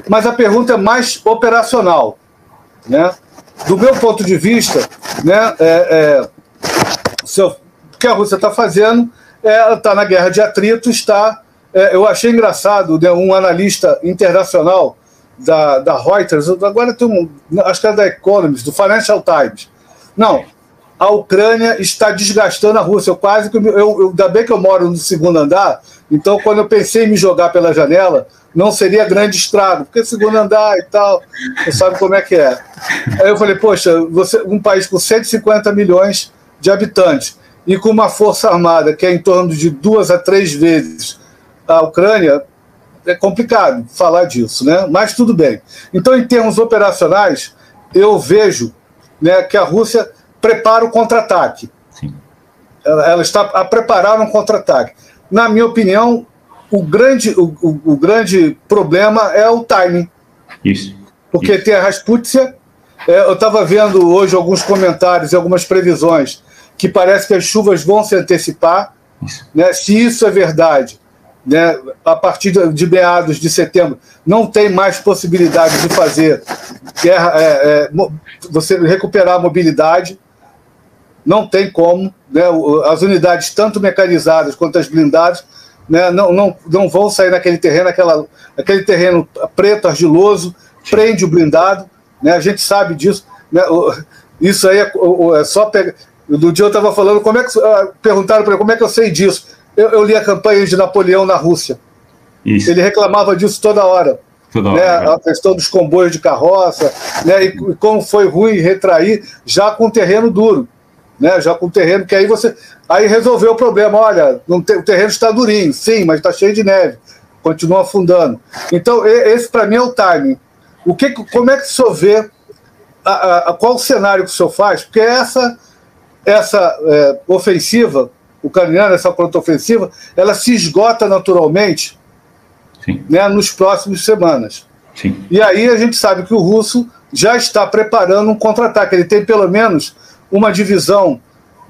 Mas a pergunta é mais operacional, né? Do meu ponto de vista, né, o que a Rússia está fazendo está na guerra de atritos, eu achei engraçado, né, um analista internacional da Reuters, agora tem acho que é da Economist, do Financial Times. Não, a Ucrânia está desgastando a Rússia. Ainda bem que eu moro no segundo andar, então quando eu pensei em me jogar pela janela, não seria grande estrago, porque segundo andar e tal, você sabe como é que é. Aí eu falei, poxa, um país com 150 milhões de habitantes e com uma força armada que é em torno de 2 a 3 vezes a Ucrânia, é complicado falar disso, né? Mas tudo bem. Então, em termos operacionais, eu vejo, né, que a Rússia prepara o contra-ataque. Ela está a preparar um contra-ataque. Na minha opinião, o grande problema é o timing. Isso. Porque tem a Rasputsia. Eu estava vendo hoje alguns comentários e algumas previsões que parece que as chuvas vão se antecipar. Né? Se isso é verdade, né, a partir de meados de setembro, não tem mais possibilidade de fazer você recuperar a mobilidade. Não tem como, né? As unidades, tanto mecanizadas quanto as blindadas, né, não vão sair naquele terreno, aquele terreno preto, argiloso, prende o blindado, né? A gente sabe disso, né? Isso aí é só pegar. No dia eu estava falando, perguntaram para mim como é que eu sei disso. Eu li a campanha de Napoleão na Rússia. Isso. Ele reclamava disso toda hora. Né? A questão dos comboios de carroça, né? E como foi ruim retrair já com terreno duro. Né, já com o terreno, que aí resolveu o problema. Olha, o terreno está durinho, sim, mas está cheio de neve, continua afundando. Então, esse para mim é o timing. Como é que o senhor vê, qual o cenário que o senhor faz? Porque essa ofensiva ucraniana, essa contra-ofensiva, ela se esgota naturalmente, né, nos próximos semanas. Sim. E aí a gente sabe que o russo já está preparando um contra-ataque. Ele tem pelo menos uma divisão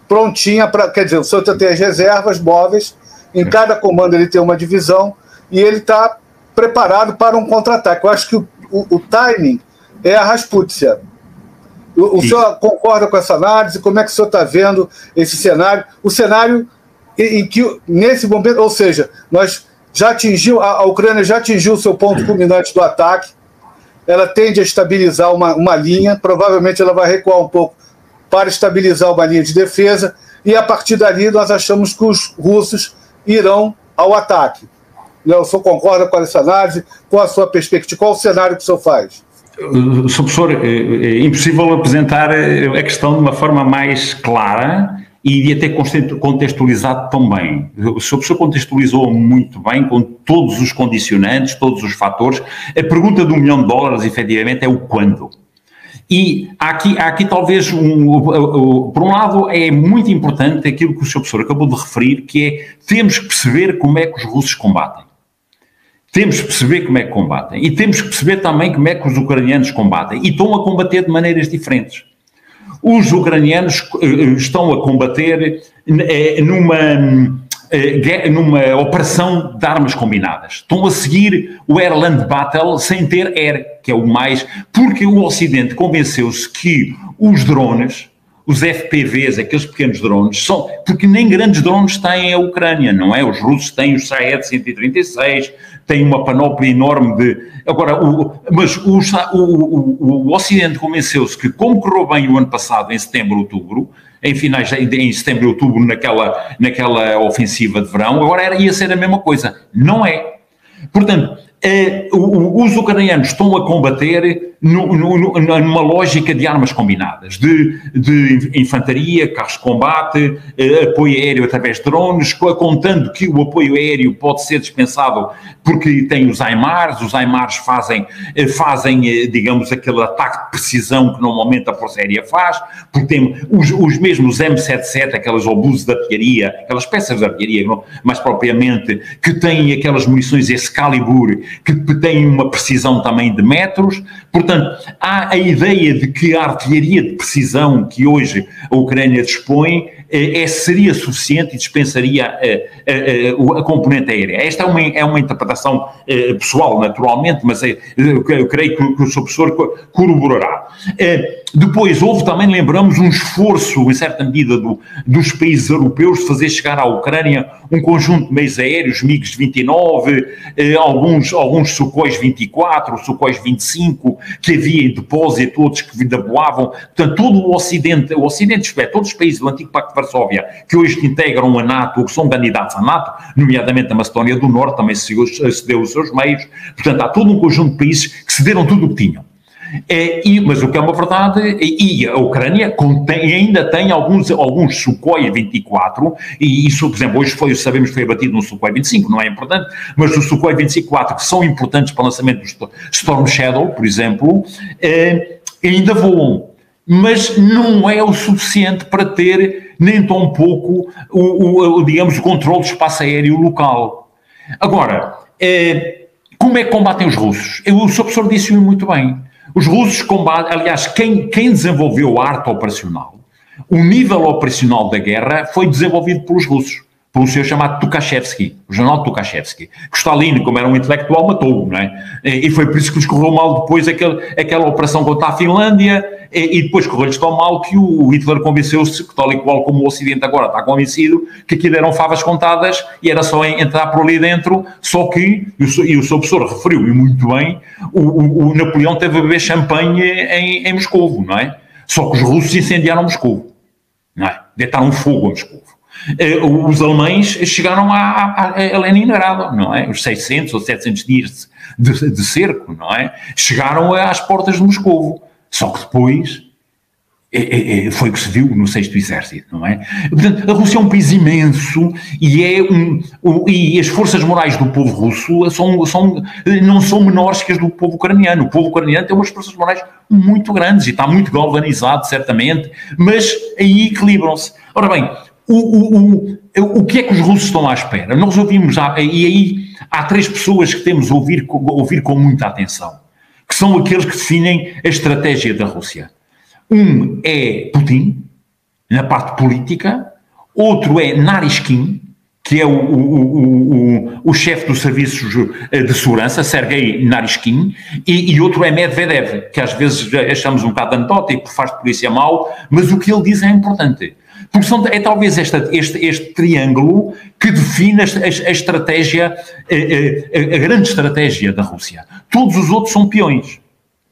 prontinha para. Quer dizer, o senhor tem as reservas móveis, em cada comando ele tem uma divisão, e ele está preparado para um contra-ataque. Eu acho que o timing é a Rasputsia. O senhor concorda com essa análise? Como é que o senhor está vendo esse cenário? O cenário em que, nesse momento, ou seja, a Ucrânia já atingiu o seu ponto culminante do ataque, ela tende a estabilizar uma linha, provavelmente ela vai recuar um pouco para estabilizar uma linha de defesa, e a partir dali nós achamos que os russos irão ao ataque. O senhor concorda com essa análise? Qual a sua perspectiva? Qual o cenário que o senhor faz? Sr. Professor, é impossível apresentar a questão de uma forma mais clara e até contextualizado tão bem. O Sr. Professor contextualizou muito bem, com todos os condicionantes, todos os fatores. A pergunta do $1 milhão, efetivamente, é o quando. E há aqui talvez, por um lado, é muito importante aquilo que o Sr. Professor acabou de referir, que é, temos que perceber como é que os russos combatem. Temos que perceber como é que combatem. E temos que perceber também como é que os ucranianos combatem. E estão a combater de maneiras diferentes. Os ucranianos estão a combater numa operação de armas combinadas. Estão a seguir o Air Land Battle sem ter air, que é o mais... Porque o Ocidente convenceu-se que os drones, os FPVs, aqueles pequenos drones, porque nem grandes drones têm a Ucrânia, não é? Os russos têm os Shahed-136, têm uma panóplia enorme de... Agora, mas o Ocidente convenceu-se que, como correu bem o ano passado, em setembro, outubro, em setembro e outubro, naquela ofensiva de verão, agora ia ser a mesma coisa. Não é. Portanto, os ucranianos estão a combater numa lógica de armas combinadas, de infantaria, carros de combate, apoio aéreo através de drones, contando que o apoio aéreo pode ser dispensado porque tem os HIMARS fazem, digamos, aquele ataque de precisão que normalmente a Força Aérea faz, porque tem os mesmos M77, aquelas obuses de artilharia, aquelas peças de artilharia, mais propriamente, que têm aquelas munições Excalibur, que têm uma precisão também de metros. Portanto, portanto, há a ideia de que a artilharia de precisão que hoje a Ucrânia dispõe seria suficiente e dispensaria a componente aérea. Esta é uma interpretação pessoal, naturalmente, mas eu creio que o seu professor corroborará. Depois, houve também, lembramos, um esforço, em certa medida, dos países europeus de fazer chegar à Ucrânia um conjunto de meios aéreos, MiG-29, alguns Sukhoi 24, Sukhoi 25, que havia em depósito, outros que ainda voavam. Portanto, todo o Ocidente, isto é, todos os países do antigo Pacto de Varsóvia, que hoje integram a NATO, ou que são candidatos à NATO, nomeadamente a Macedónia do Norte, também cedeu os seus meios. Portanto, há todo um conjunto de países que cederam tudo o que tinham. Mas o que é uma verdade, e a Ucrânia ainda tem alguns Sukhoi 24, e isso, por exemplo, hoje sabemos que foi abatido no Sukhoi 25, não é importante, mas os Sukhoi 24, que são importantes para o lançamento do Storm Shadow, por exemplo, ainda voam. Mas não é o suficiente para ter nem tão pouco digamos, o controle do espaço aéreo local. Agora, como é que combatem os russos? O seu professor disse-o muito bem. Os russos combatem, aliás, quem desenvolveu a arte operacional, o nível operacional da guerra foi desenvolvido pelos russos, por um senhor chamado Tukhachevsky, o general Tukhachevsky, que Stalin, como era um intelectual, matou-o, não é? E foi por isso que lhes correu mal depois aquela operação contra a Finlândia, e depois correu-lhes tão mal que o Hitler convenceu-se, que tal e qual como o Ocidente agora está convencido, que aquilo eram favas contadas e era só entrar por ali dentro, só que, e o seu professor referiu-me muito bem, o Napoleão teve a beber champanhe em Moscovo, não é? Só que os russos incendiaram Moscovo, não é? Deitaram fogo a Moscovo. Os alemães chegaram a Leningrado, não é? Os 600 ou 700 dias de cerco, não é? Chegaram às portas de Moscovo. Só que depois foi o que se viu no 6º Exército, não é? Portanto, a Rússia é um país imenso e as forças morais do povo russo não são menores que as do povo ucraniano. O povo ucraniano tem umas forças morais muito grandes e está muito galvanizado, certamente, mas aí equilibram-se. Ora bem, o que é que os russos estão à espera? Nós ouvimos, e aí há 3 pessoas que temos a ouvir com muita atenção, que são aqueles que definem a estratégia da Rússia. Um é Putin, na parte política, outro é Naryshkin, que é o chefe dos serviços de segurança, Sergei Naryshkin, e outro é Medvedev, que às vezes achamos um bocado anedótico, faz de polícia mau, mas o que ele diz é importante. Porque é talvez este triângulo que define a estratégia, a grande estratégia da Rússia. Todos os outros são peões.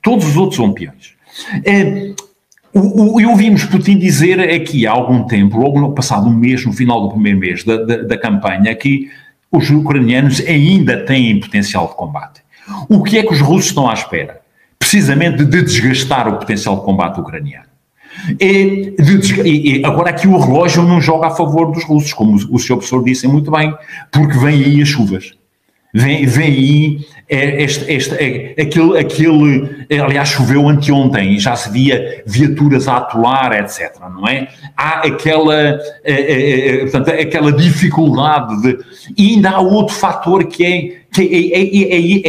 Todos os outros são peões. E ouvimos Putin dizer aqui há algum tempo, logo no passado mês, no final do primeiro mês da campanha, que os ucranianos ainda têm potencial de combate. O que é que os russos estão à espera? Precisamente de desgastar o potencial de combate ucraniano. Agora aqui o relógio não joga a favor dos russos, como o seu professor disse muito bem, porque vem aí as chuvas. Vem aí aliás, choveu anteontem, já se via viaturas a atolar, etc., não é? Há aquela dificuldade e ainda há outro fator que é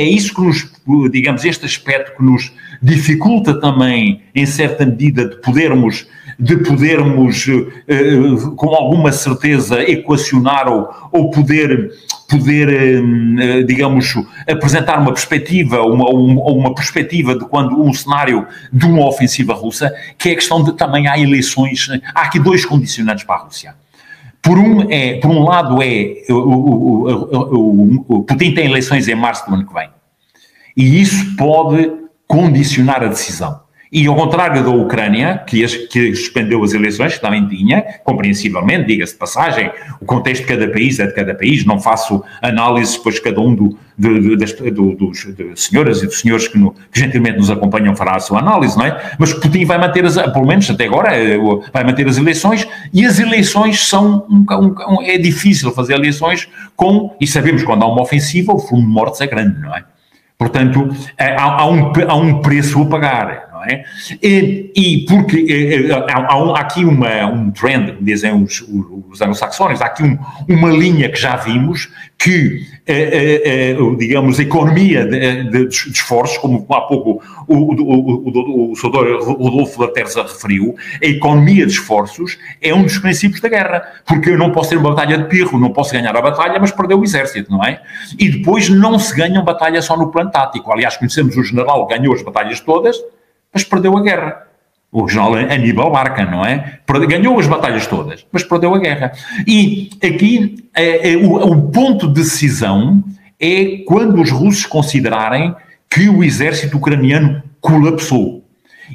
isso que nos, digamos, este aspecto que nos dificulta também, em certa medida, de podermos com alguma certeza equacionar ou poder, digamos, apresentar uma perspectiva, uma perspectiva de quando um cenário de uma ofensiva russa, que é a questão de também há eleições, há aqui 2 condicionantes para a Rússia. Por um lado o Putin tem eleições em março do ano que vem, e isso pode condicionar a decisão. E ao contrário da Ucrânia, que suspendeu as eleições, que também tinha, compreensivelmente, diga-se de passagem, o contexto de cada país é de cada país, não faço análises, pois cada um das senhoras e dos senhores que gentilmente nos acompanham fará a sua análise, não é? Mas Putin vai manter, pelo menos até agora, vai manter as eleições, e as eleições são, é difícil fazer eleições e sabemos que quando há uma ofensiva o fundo de mortes é grande, não é? Portanto, há um preço a pagar. não é? E porque há aqui um trend, dizem os anglo-saxónicos, há aqui uma linha que já vimos, que, digamos, a economia de esforços, como há pouco o Sr. Rodolfo da Terza referiu, a economia de esforços é um dos princípios da guerra, porque eu não posso ter uma batalha de pirro, não posso ganhar a batalha, mas perder o exército, não é? E depois não se ganha uma batalha só no plano tático. Aliás, conhecemos o general que ganhou as batalhas todas, mas perdeu a guerra. O general Aníbal Barca, não é? Ganhou as batalhas todas, mas perdeu a guerra. E aqui o ponto de decisão é quando os russos considerarem que o exército ucraniano colapsou.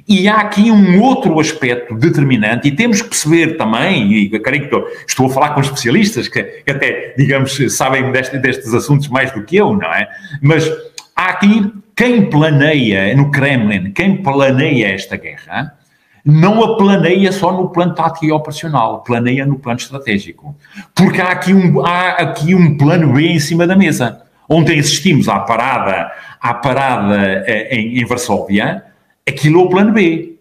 E há aqui um outro aspecto determinante, e temos que perceber também, e eu creio que estou a falar com especialistas que até, digamos, sabem destes assuntos mais do que eu, não é? Mas há aqui quem planeia no Kremlin, quem planeia esta guerra, não a planeia só no plano tático e operacional, planeia no plano estratégico. Porque há aqui um plano B em cima da mesa. Ontem assistimos à parada em Varsóvia, aquilo é o plano B.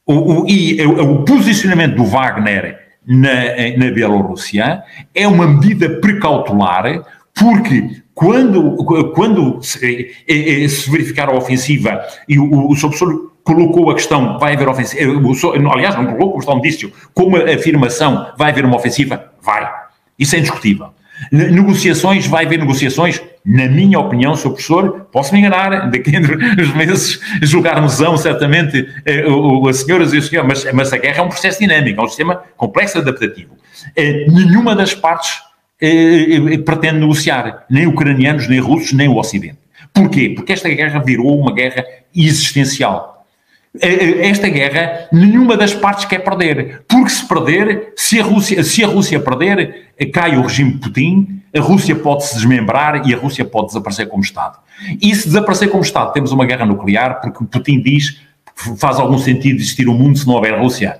O posicionamento do Wagner na Bielorrússia é uma medida precautelar, porque quando se verificar a ofensiva, e o Sr. Professor colocou a questão, vai haver ofensiva, aliás, não colocou, como estão disse, como a afirmação, vai haver uma ofensiva, vai. Isso é indiscutível. Negociações, vai haver negociações, na minha opinião, Sr. Professor, posso me enganar, daqui a uns meses julgar-nos-ão certamente as senhoras e os senhores, mas a guerra é um processo dinâmico, é um sistema complexo e adaptativo. Nenhuma das partes pretende negociar, nem ucranianos, nem russos, nem o Ocidente. Porquê? Porque esta guerra virou uma guerra existencial. Esta guerra, nenhuma das partes quer perder, porque se perder, se a Rússia perder, cai o regime de Putin, a Rússia pode se desmembrar e a Rússia pode desaparecer como Estado. E se desaparecer como Estado, temos uma guerra nuclear, porque Putin diz que faz algum sentido existir um mundo se não houver Rússia.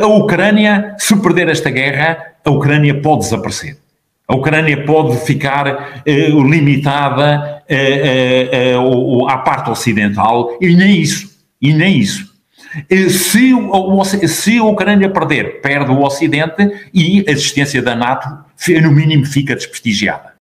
A Ucrânia, se perder esta guerra, a Ucrânia pode desaparecer. A Ucrânia pode ficar limitada à parte ocidental, e nem isso. Se a Ucrânia perder, perde o Ocidente e a existência da NATO, no mínimo, fica desprestigiada.